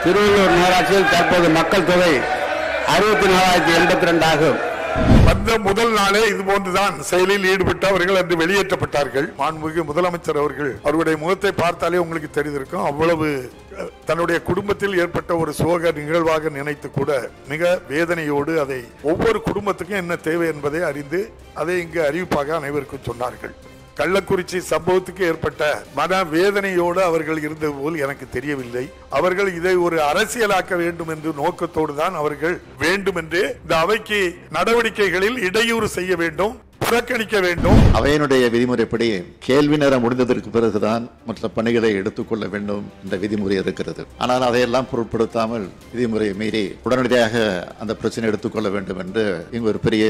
திருவள்ளூர் நகராட்சியில் தற்போது மக்கள் தொகை 64,082 ஆகும். வந்த முதல் நாளே இதுபோன்றுதான் செயலில் ஈடுபட்டு அவர்கள் அன்று வெளியேற்றப்பட்டார்கள். மாண்புமிகு முதலமைச்சர் அவர்கள் அவருடைய முகத்தை பார்த்தாலே உங்களுக்கு தெரிந்திருக்கும். அவ்வளவு தன்னுடைய குடும்பத்தில் ஏற்பட்ட ஒரு சோக நிகழ்வாக நினைத்து கூட மிக வேதனையோடு அதை ஒவ்வொரு குடும்பத்துக்கும் என்ன தேவை என்பதை அறிந்து அதை இங்கு அறிவிப்பாக அனைவருக்கும் சொன்னார்கள். கள்ளக்குறிச்சி சம்பவத்துக்கு ஏற்பட்ட மன வேதனையோடு அவர்கள் இருந்தது போல் எனக்கு தெரியவில்லை. அவர்கள் இதை ஒரு அரசியலாக்க வேண்டும் என்று நோக்கத்தோடு தான் அவர்கள் வேண்டும் என்று இந்த அவைக்கு நடவடிக்கைகளில் இடையூறு செய்ய வேண்டும், புறக்கணிக்க வேண்டும். அவையினுடைய விதிமுறைப்படி கேள்வி நேரம் முடிந்ததற்கு பிறகுதான் மற்ற பணிகளை எடுத்துக்கொள்ள வேண்டும் என்ற விதிமுறை இருக்கிறது. ஆனால் அதையெல்லாம் பொருட்படுத்தாமல் விதிமுறையை மீறி உடனடியாக அந்த பிரச்சனை எடுத்துக்கொள்ள வேண்டும் என்று இங்கு ஒரு பெரிய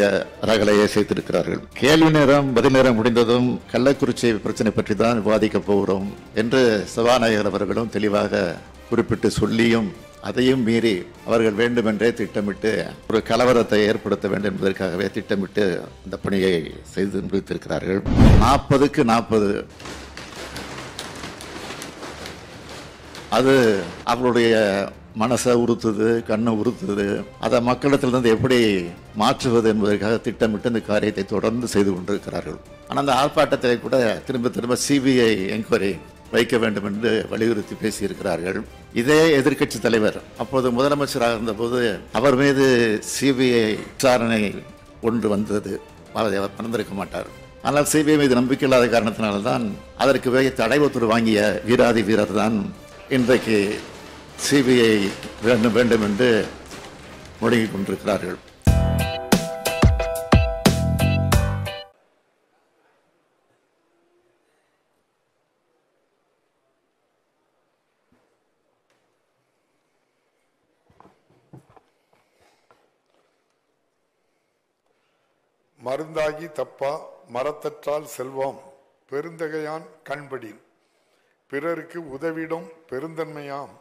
ரகலையை செய்திருக்கிறார்கள். கேள்வி நேரம் பதில் நேரம் முடிந்ததும் கள்ளக்குறிச்சி பிரச்சனை பற்றி தான் விவாதிக்கப் போகிறோம் என்று சபாநாயகர் அவர்களும் தெளிவாக குறிப்பிட்டு சொல்லியும் அதையும் மீறி அவர்கள் வேண்டுமென்றே திட்டமிட்டு ஒரு கலவரத்தை ஏற்படுத்த வேண்டும் என்பதற்காகவே திட்டமிட்டு அந்த பணியை செய்து முடித்திருக்கிறார்கள். 40க்கு 40 அது அவர்களுடைய மனசை உறுத்துது, கண்ணை உறுத்துது. அதை மக்களிடத்திலிருந்து எப்படி மாற்றுவது என்பதற்காக திட்டமிட்டு இந்த காரியத்தை தொடர்ந்து செய்து கொண்டிருக்கிறார்கள். ஆனால் அந்த ஆர்ப்பாட்டத்தை கூட திரும்ப திரும்ப சிபிஐ என்கொயரி வைக்க வேண்டும் என்று வலியுறுத்தி பேசியிருக்கிறார்கள். இதே எதிர்க்கட்சி தலைவர் அப்போது முதலமைச்சராக இருந்தபோது அவர் மீது சிபிஐ விசாரணை ஒன்று வந்தது. அவர் மறந்திருக்க மாட்டார். ஆனால் சிபிஐ மீது நம்பிக்கை இல்லாத காரணத்தினால்தான் அதற்கு தடை உத்தரவு வாங்கிய வீராதி வீரர் தான் இன்றைக்கு சிபிஐ வேண்டும் என்று முடங்கிக் கொண்டிருக்கிறார்கள். மருந்தாகி தப்பா மரத்தற்றால் செல்வம் பெருந்தகையான் கண்படி பிறருக்கு உதவிடும் பெருந்தன்மையாம்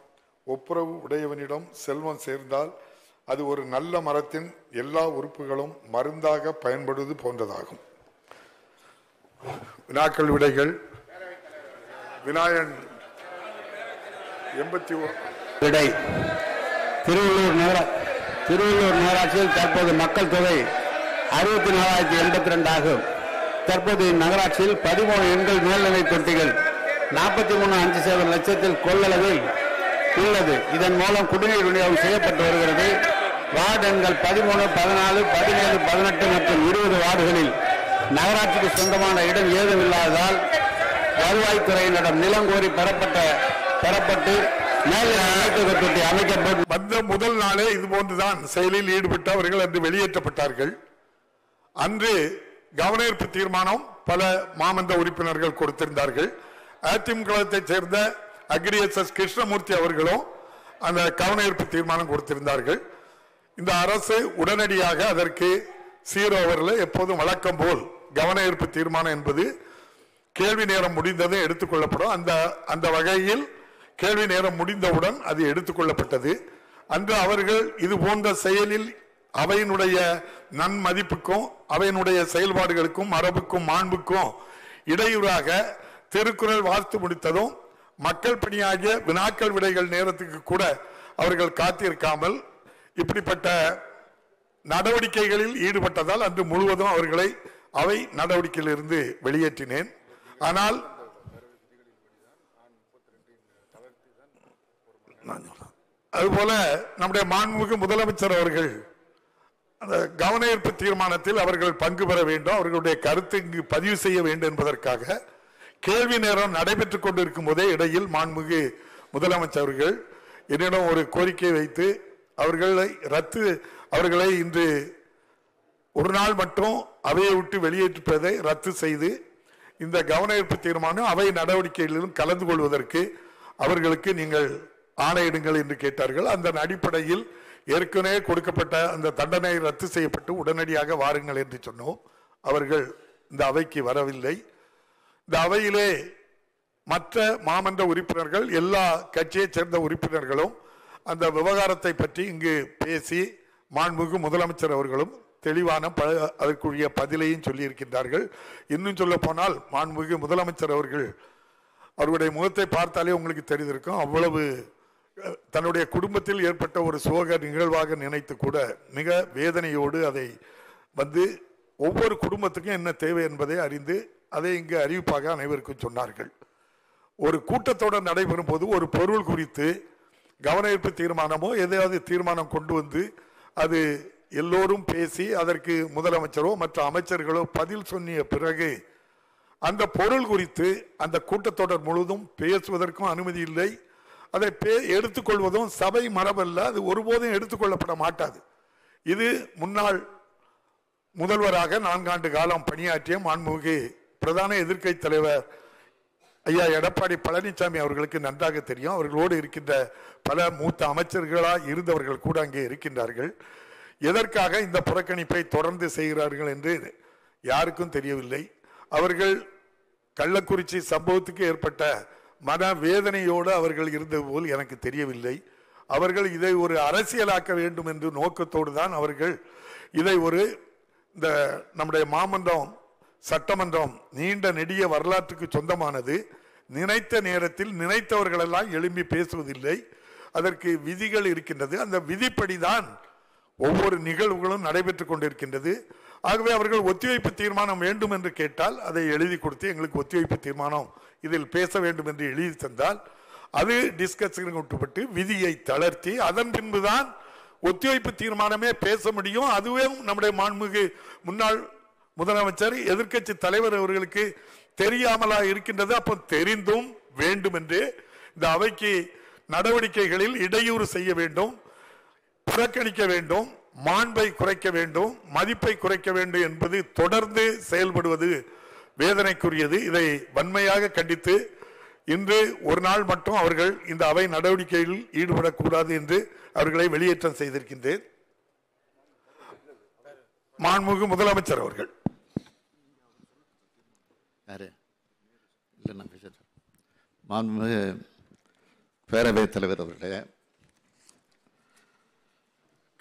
ஒப்புரவு உடையவனிடம் செல்வம் சேர்ந்தால் அது ஒரு நல்ல மரத்தின் எல்லா உறுப்புகளும் மருந்தாக பயன்படுவது போன்றதாகும். வினாக்கள் விடைகள். விநாயகன் 81 விடை. திருவள்ளூர் நகராட்சியில் தற்போது மக்கள் தொகை 64,082 ஆகும். தற்போது இந்நகராட்சியில் 13 எண்கள் மேல்நிலை தொட்டிகள் 43.5 லட்சத்தில் கொள்ளளவில் உள்ளது. இதன் மூலம் குடிநீர் விநியோகம் செய்யப்பட்டு வருகிறது. வார்டு எண்கள் 13, 14, 17, 18 மற்றும் 20 வார்டுகளில் நகராட்சிக்கு சொந்தமான இடம் ஏதும் இல்லாததால் வருவாய்த்துறையினரிடம் நிலம் கோரி பெறப்பட்டு தொட்டி அமைக்கப்படும். வந்த முதல் நாளே இதுபோன்றுதான் செயலில் ஈடுபட்டு அவர்கள் அன்று வெளியேற்றப்பட்டார்கள். அன்று கவனஈர்ப்பு தீர்மானம் பல மாமன்ற உறுப்பினர்கள் கொடுத்திருந்தார்கள். அதிமுகவை சேர்ந்த அக்ரிஎஸ்எஸ் கிருஷ்ணமூர்த்தி அவர்களும் அந்த கவனஈர்ப்பு தீர்மானம் கொடுத்திருந்தார்கள். இந்த அரசு உடனடியாக அதற்கு 0 ஓவரில் எப்போதும் வழக்கம் போல் கவனஈர்ப்பு தீர்மானம் என்பது கேள்வி நேரம் முடிந்ததும் எடுத்துக்கொள்ளப்படும். அந்த வகையில் கேள்வி நேரம் முடிந்தவுடன் அது எடுத்துக்கொள்ளப்பட்டது. அன்று அவர்கள் இது போன்ற செயலில் அவையினுடைய நன்மதிப்புக்கும் அவையினுடைய செயல்பாடுகளுக்கும் மரபுக்கும் மாண்புக்கும் இடையூறாக திருக்குறள் வாசித்து முடித்ததும் மக்கள் பணியாகிய வினாக்கள் விடைகள் நேரத்துக்கு கூட அவர்கள் காத்திருக்காமல் இப்படிப்பட்ட நடவடிக்கைகளில் ஈடுபட்டதால் அன்று முழுவதும் அவர்களை அவை நடவடிக்கையிலிருந்து வெளியேற்றினேன். ஆனால் அதுபோல நம்முடைய மாண்புமிகு முதலமைச்சர் அவர்கள் அந்த கவனஈர்ப்பு தீர்மானத்தில் அவர்கள் பங்கு பெற வேண்டும், அவர்களுடைய கருத்து இங்கு பதிவு செய்ய வேண்டும் என்பதற்காக கேள்வி நேரம் நடைபெற்றுக் கொண்டிருக்கும் போதே இடையில் மாண்புமிகு முதலமைச்சர் அவர்கள் என்னிடம் ஒரு கோரிக்கை வைத்து அவர்களை இன்று ஒரு நாள் மட்டும் அவையை விட்டு வெளியேற்றுவதை ரத்து செய்து இந்த கவனஈர்ப்பு தீர்மானம் அவை நடவடிக்கைகளிலும் கலந்து கொள்வதற்கு அவர்களுக்கு நீங்கள் ஆணையிடுங்கள் என்று கேட்டார்கள். அந்த அடிப்படையில் ஏற்கனவே கொடுக்கப்பட்ட அந்த தண்டனை ரத்து செய்யப்பட்டு உடனடியாக வாருங்கள் என்று சொன்னோம். அவர்கள் இந்த அவைக்கு வரவில்லை. இந்த அவையிலே மற்ற மாமன்ற உறுப்பினர்கள் எல்லா கட்சியைச் சேர்ந்த உறுப்பினர்களும் அந்த விவகாரத்தை பற்றி இங்கு பேசி மாண்புமிகு முதலமைச்சர் அவர்களும் தெளிவான அதற்குரிய பதிலையும் சொல்லியிருக்கின்றார்கள். இன்னும் சொல்ல போனால் மாண்புமிகு முதலமைச்சர் அவர்கள் அவருடைய முகத்தை பார்த்தாலே உங்களுக்கு தெரிந்திருக்கும். அவ்வளவு தன்னுடைய குடும்பத்தில் ஏற்பட்ட ஒரு சோக நிகழ்வாக நினைத்து கூட மிக வேதனையோடு அதை ஒவ்வொரு குடும்பத்துக்கும் என்ன தேவை என்பதை அறிந்து அதை இங்கு அறிவிப்பாக அனைவருக்கும் சொன்னார்கள். ஒரு கூட்டத்தொடர் நடைபெறும் போது ஒரு பொருள் குறித்து கவனஈர்ப்பு தீர்மானமோ ஏதாவது தீர்மானம் கொண்டு வந்து அது எல்லோரும் பேசி அதற்கு முதலமைச்சரோ மற்ற அமைச்சர்களோ பதில் சொன்னிய பிறகு அந்த பொருள் குறித்து அந்த கூட்டத்தொடர் முழுவதும் பேசுவதற்கும் அனுமதி இல்லை. அதை எடுத்துக்கொள்வதும் சபை மரபல்ல, அது ஒருபோதும் எடுத்துக்கொள்ளப்பட மாட்டாது. இது முன்னாள் முதல்வராக 4 ஆண்டு காலம் பணியாற்றிய மாண்புமிகு பிரதான எதிர்க்கட்சி தலைவர் ஐயா எடப்பாடி பழனிசாமி அவர்களுக்கு நன்றாக தெரியும். அவர்களோடு இருக்கின்ற பல மூத்த அமைச்சர்களாக இருந்தவர்கள் கூட அங்கே இருக்கின்றார்கள். எதற்காக இந்த புறக்கணிப்பை தொடர்ந்து செய்கிறார்கள் என்று யாருக்கும் தெரியவில்லை. அவர்கள் கள்ளக்குறிச்சி சம்பவத்துக்கு ஏற்பட்ட மன வேதனையோடு அவர்கள் இருந்தது போல் எனக்கு தெரியவில்லை. அவர்கள் இதை ஒரு அரசியலாக்க வேண்டும் என்று நோக்கத்தோடு தான் அவர்கள் இதை இந்த நம்முடைய மாமன்றம் சட்டமன்றம் நீண்ட நெடிய வரலாற்றுக்கு சொந்தமானது. நினைத்த நேரத்தில் நினைத்தவர்களெல்லாம் எழும்பி பேசுவதில்லை. அதற்கு விதிகள் இருக்கின்றது. அந்த விதிப்படிதான் ஒவ்வொரு நிகழ்வுகளும் நடைபெற்றுக் கொண்டிருக்கின்றது. ஆகவே அவர்கள் ஒத்திவைப்பு தீர்மானம் வேண்டும் என்று கேட்டால் அதை எழுதி கொடுத்து எங்களுக்கு ஒத்திவைப்பு தீர்மானம் இதில் பேச வேண்டும் என்று எழுதி தந்தால் அது டிஸ்கஷனுக்கு உட்பட்டு விதியை தளர்த்தி அதன் பின்புதான் ஒத்திவைப்பு தீர்மானமே பேச முடியும். அதுவே நம்முடைய மாண்புமிகு முன்னாள் முதலமைச்சர் எதிர்க்கட்சி தலைவர் அவர்களுக்கு தெரியாமலா இருக்கின்றது. அப்போ தெரிந்தும் வேண்டும் என்று இந்த அவைக்கு நடவடிக்கைகளில் இடையூறு செய்ய வேண்டும், புறக்கணிக்க வேண்டும், மாண்பை குறைக்க வேண்டும், மதிப்பை குறைக்க வேண்டும் என்பது தொடர்ந்து செயல்படுவது வேதனைக்குரியது. இதை வன்மையாக கண்டித்து இன்று ஒரு நாள் மட்டும் அவர்கள் இந்த அவை நடவடிக்கையில் ஈடுபடக்கூடாது என்று அவர்களை வெளியேற்றம் செய்திருக்கின்றேன். மாண்புமிகு முதலமைச்சர் அவர்கள் மாண்புமிகு பேரவைத் தலைவர் அவர்களே,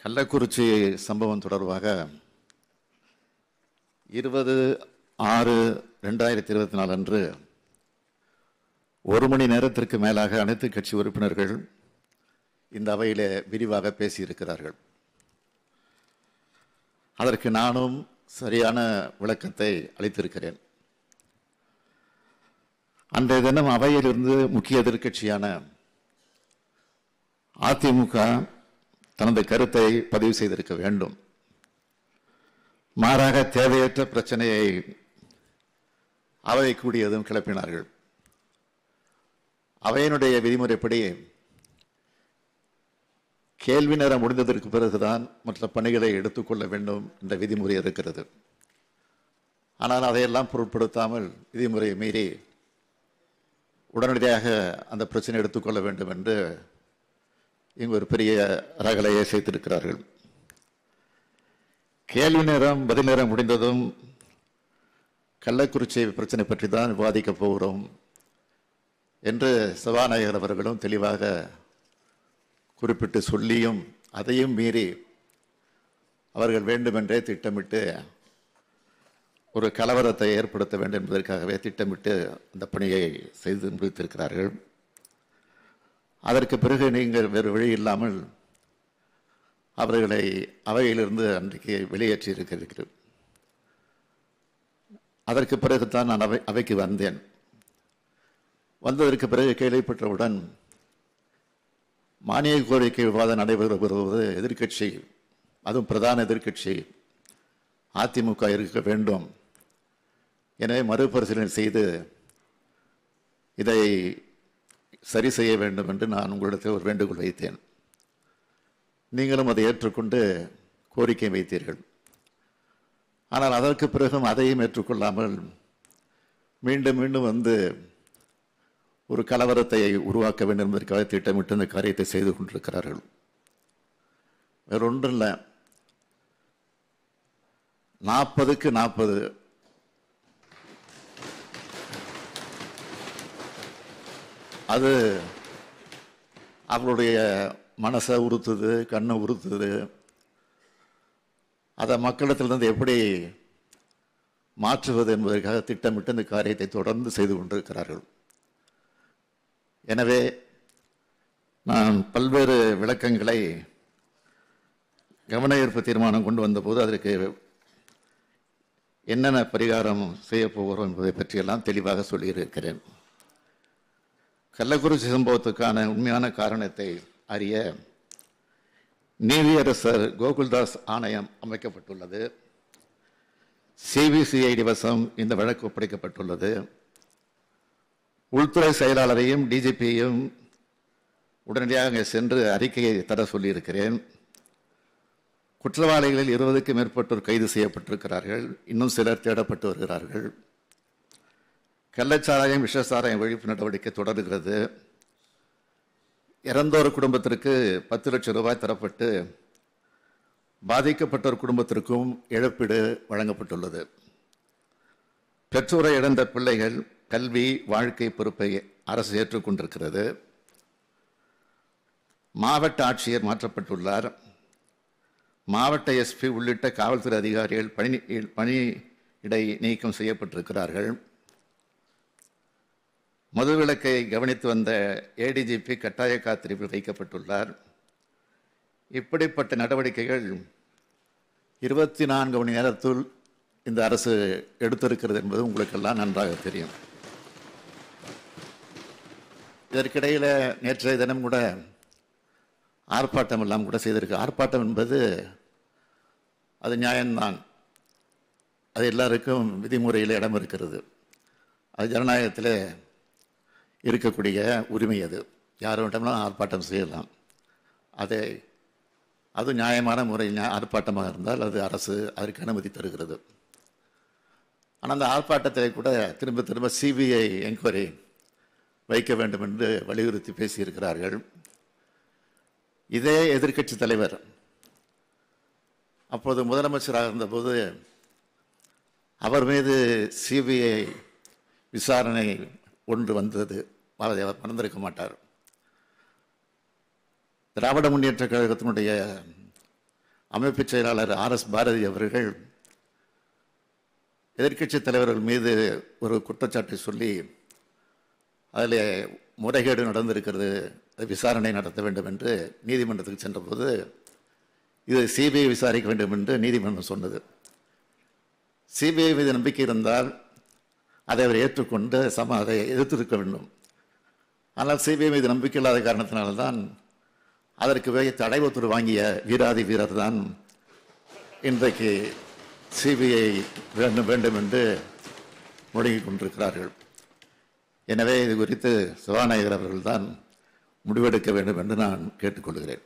கள்ளக்குறிச்சி சம்பவம் தொடர்பாக 20/6/2024 அன்று 1 மணி நேரத்திற்கு மேலாக அனைத்து கட்சி உறுப்பினர்கள் இந்த அவையிலே விரிவாக பேசியிருக்கிறார்கள். அதற்கு நானும் சரியான விளக்கத்தை அளித்திருக்கிறேன். அன்றைய தினம் அவையிலிருந்து முக்கிய எதிர்க்கட்சியான அதிமுக தனது கருத்தை பதிவு செய்திருக்க வேண்டும். மாறாக தேவையற்ற பிரச்சனையை அவை கூடியதும் கிளப்பினார்கள். அவையினுடைய விதிமுறைப்படி கேள்வி நேரம் முடிந்ததற்கு பிறகுதான் மற்ற பணிகளை எடுத்துக்கொள்ள வேண்டும் என்ற விதிமுறை இருக்கிறது. ஆனால் அதையெல்லாம் பொருட்படுத்தாமல் விதிமுறையை மீறி உடனடியாக அந்த பிரச்சனை எடுத்துக்கொள்ள வேண்டும் என்று இங்கு ஒரு பெரிய ரகலையை சேர்த்திருக்கிறார்கள். கேள்வி நேரம் பதில் நேரம் முடிந்ததும் கள்ளக்குறிச்சி பிரச்சனை பற்றி தான் விவாதிக்கப் போகிறோம் என்று சபாநாயகர் அவர்களும் தெளிவாக குறிப்பிட்டு சொல்லியும் அதையும் மீறி அவர்கள் வேண்டுமென்றே திட்டமிட்டு ஒரு கலவரத்தை ஏற்படுத்த வேண்டும் என்பதற்காகவே திட்டமிட்டு அந்த பணியை செய்து முடித்திருக்கிறார்கள். அதற்கு பிறகு நீங்கள் வேறு வழி இல்லாமல் அவர்களை அவையிலிருந்து அன்றைக்கு வெளியேற்றி இருக்கிறீர்கள். அதற்கு பிறகுதான் நான் அவைக்கு வந்தேன். வந்ததற்கு பிறகு கேள்விப்பட்டவுடன் மானிய கோரிக்கை விவாதம் நடைபெறுவது எதிர்க்கட்சி, அதுவும் பிரதான எதிர்க்கட்சி அதிமுக இருக்க வேண்டும். எனவே மறுபரிசீலனை செய்து இதை சரி செய்ய வேண்டும் என்று நான் உங்களிடத்தில் ஒரு வேண்டுகோள் வைத்தேன். நீங்களும் அதை ஏற்றுக்கொண்டு கோரிக்கை வைத்தீர்கள். ஆனால் அதற்கு பிறகும் அதையும் ஏற்றுக்கொள்ளாமல் மீண்டும் மீண்டும் வந்து ஒரு கலவரத்தை உருவாக்க வேண்டும் என்பதற்காக திட்டமிட்டு இந்த காரியத்தை செய்து கொண்டிருக்கிறார்கள். வேறொன்றும் இல்லை, 40க்கு 40 அது அவங்களுடைய மனசை உறுத்துது, கண்ணை உறுத்துது. அதை மக்களிடத்திலிருந்து எப்படி மாற்றுவது என்பதற்காக திட்டமிட்டு இந்த காரியத்தை தொடர்ந்து செய்து கொண்டிருக்கிறார்கள். எனவே நான் பல்வேறு விளக்கங்களை கவன ஈர்ப்பு தீர்மானம் கொண்டு வந்தபோது அதற்கு என்னென்ன பரிகாரம் செய்ய போகிறோம் என்பதை பற்றியெல்லாம் தெளிவாக சொல்லியிருக்கிறேன். கள்ளக்குறிச்சி சம்பவத்துக்கான உண்மையான காரணத்தை அறிய நீதியரசர் கோகுல்தாஸ் ஆணையம் அமைக்கப்பட்டுள்ளது. சிபிசிஐடி வசம் இந்த வழக்கு ஒப்படைக்கப்பட்டுள்ளது. உள்துறை செயலாளரையும் டிஜிபியையும் உடனடியாக அங்கே சென்று அறிக்கையை தர சொல்லியிருக்கிறேன். குற்றவாளிகளில் 20க்கும் மேற்பட்டோர் கைது செய்யப்பட்டிருக்கிறார்கள். இன்னும் சிலர் தேடப்பட்டு வருகிறார்கள். கள்ளச்சாராயம் விஷசாராயம் ஒழிப்பு நடவடிக்கை தொடர்கிறது. இறந்தோர் குடும்பத்திற்கு 10 லட்சம் ரூபாய் தரப்பட்டு பாதிக்கப்பட்டோர் குடும்பத்திற்கும் இழப்பீடு வழங்கப்பட்டுள்ளது. பெற்றோரை இழந்த பிள்ளைகள் கல்வி வாழ்க்கை பொறுப்பை அரசு ஏற்றுக்கொண்டிருக்கிறது. மாவட்ட ஆட்சியர் மாற்றப்பட்டுள்ளார். மாவட்ட எஸ்பி உள்ளிட்ட காவல்துறை அதிகாரிகள் பணியிடை நீக்கம் செய்யப்பட்டிருக்கிறார்கள். மதுவிலக்கை கவனித்து வந்த ஏடிஜிபி கட்டாய காத்திருப்பில் வைக்கப்பட்டுள்ளார். இப்படிப்பட்ட நடவடிக்கைகள் 24 மணி நேரத்துள் இந்த அரசு எடுத்திருக்கிறது என்பது உங்களுக்கெல்லாம் நன்றாக தெரியும். இதற்கிடையில் நேற்றைய தினம் கூட ஆர்ப்பாட்டம் எல்லாம் கூட செய்திருக்கு. ஆர்ப்பாட்டம் என்பது அது நியாயம்தான். அது எல்லாருக்கும் விதிமுறையில் இடம் இருக்கிறது. அது ஜனநாயகத்தில் இருக்கக்கூடிய உரிமை. அது யாரோட்டம்னா ஆர்ப்பாட்டம் செய்யலாம். அது நியாயமான முறையில் ஆர்ப்பாட்டமாக இருந்தால் அது அரசு அதற்கு அனுமதி தருகிறது. ஆனால் அந்த ஆர்ப்பாட்டத்தை கூட திரும்ப திரும்ப சிபிஐ என்கொயரி வைக்க வேண்டும் என்று வலியுறுத்தி பேசியிருக்கிறார்கள். இதே எதிர்க்கட்சி தலைவர் அப்போது முதலமைச்சராக இருந்தபோது அவர் மீது சிபிஐ விசாரணை ஒன்று வந்தது. அவர் மறந்திருக்க மாட்டார். திராவிட முன்னேற்ற கழகத்தினுடைய அமைப்பு செயலாளர் RS பாரதி அவர்கள் எதிர்க்கட்சி தலைவர்கள் மீது ஒரு குற்றச்சாட்டை சொல்லி அதில் முறைகேடு நடந்திருக்கிறது, விசாரணை நடத்த வேண்டும் என்று நீதிமன்றத்துக்கு சென்றபோது இது சிபிஐ விசாரிக்க வேண்டும் என்று நீதிமன்றம் சொன்னது. சிபிஐ மீது நம்பிக்கை இருந்தால் அதை அவர் ஏற்றுக்கொண்டு அதை எதிர்த்திருக்க வேண்டும். ஆனால் சிபிஐ மீது நம்பிக்கை இல்லாத காரணத்தினால்தான் அதற்கு தடை உத்தரவு வாங்கிய வீராதி வீரர் தான் இன்றைக்கு சிபிஐ வேண்டும் என்று முழங்கிக் கொண்டிருக்கிறார்கள். எனவே இது குறித்து சபாநாயகர் அவர்கள் தான் முடிவெடுக்க வேண்டும் என்று நான் கேட்டுக்கொள்கிறேன்.